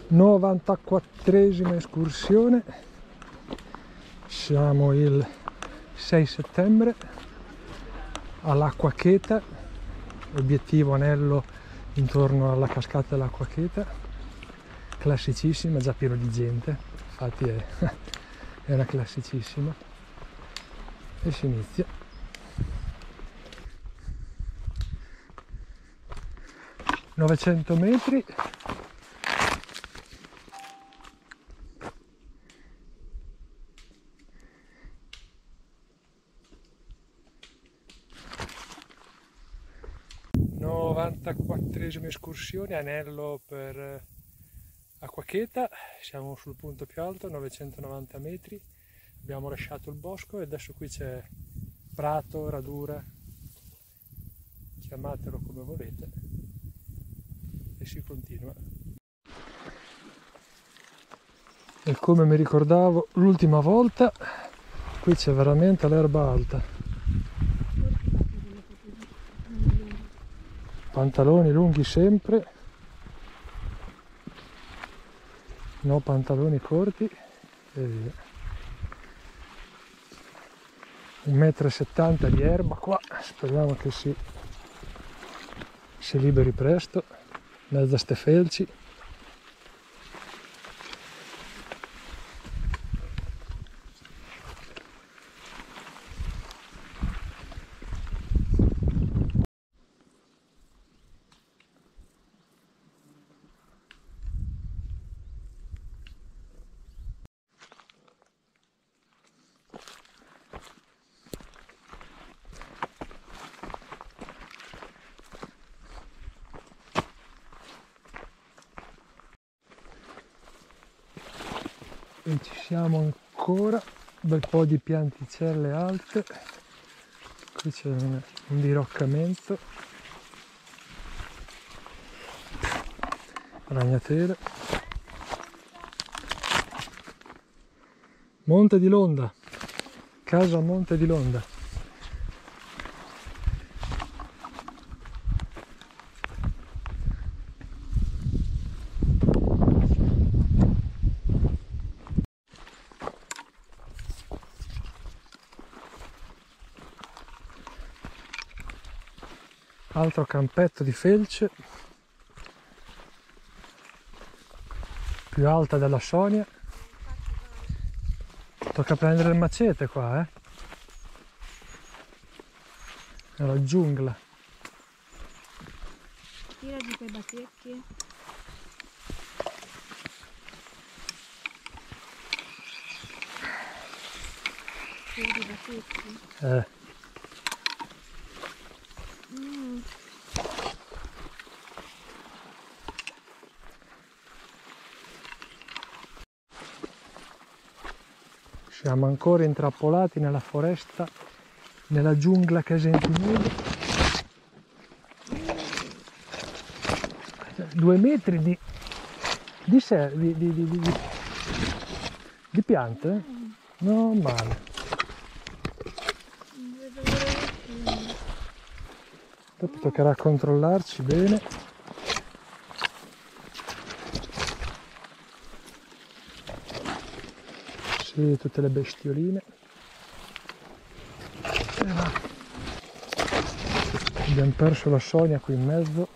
94esima escursione, siamo il 6 settembre all'Acqua Cheta, obiettivo anello intorno alla cascata dell'Acqua Cheta, classicissima, già pieno di gente, infatti è una classicissima, e si inizia. 900 metri. Quattresima escursione, anello per Acqua Cheta, siamo sul punto più alto, 990 metri, abbiamo lasciato il bosco e adesso qui c'è prato, radura, chiamatelo come volete, e si continua. E come mi ricordavo l'ultima volta, qui c'è veramente l'erba alta. Pantaloni lunghi sempre, no pantaloni corti e via. 1,70 m di erba qua, speriamo che si liberi presto, in mezzo a ste felci. E ci siamo ancora, un bel po' di pianticelle alte, qui c'è un diroccamento, ragnatele, Monte di Londa, casa Monte di Londa. Altro campetto di felce, più alta della Sonia. Tocca prendere il macete qua, È la giungla. Tira di quei battecchi. Tira di battecchi. Siamo ancora intrappolati nella foresta, nella giungla Casentinese. 2 metri di piante? Non male. Dopo toccherà controllarci bene. Sì, tutte le bestioline. Abbiamo perso la Sonia qui in mezzo.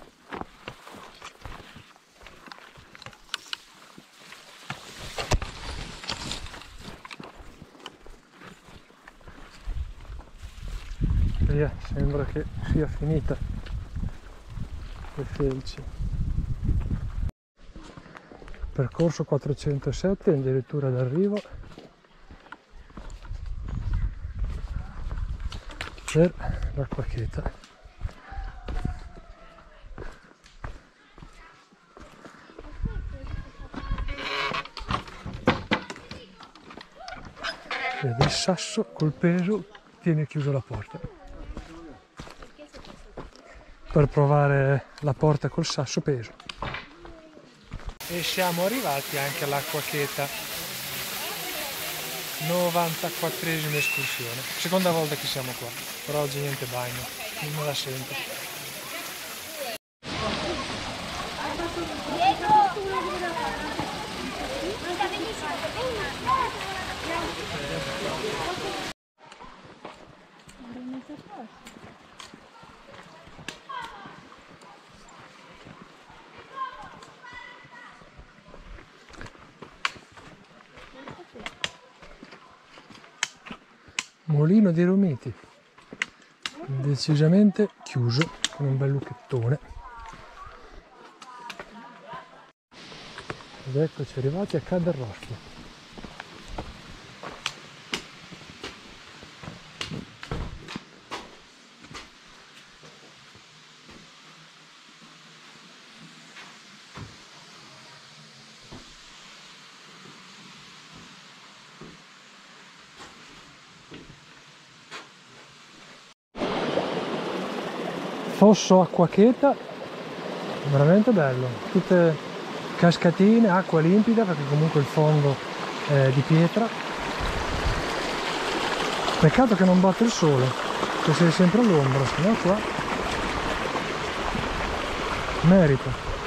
Via, sembra che sia finita le felci. Percorso 407, addirittura d'arrivo per l'Acqua Cheta. Vedi il sasso col peso tiene chiuso la porta. Per provare la porta col sasso peso. E siamo arrivati anche all'Acqua Cheta. 94esima escursione. Seconda volta che siamo qua. Però oggi niente bagno. Non me la sento. Mulino dei Romiti, decisamente chiuso, con un bel lucchettone. Ed eccoci arrivati a Caderrostia. Fosso acqua cheta, veramente bello, tutte cascatine, acqua limpida perché comunque il fondo è di pietra. Peccato che non batte il sole, che sei sempre all'ombra, sennò qua merita.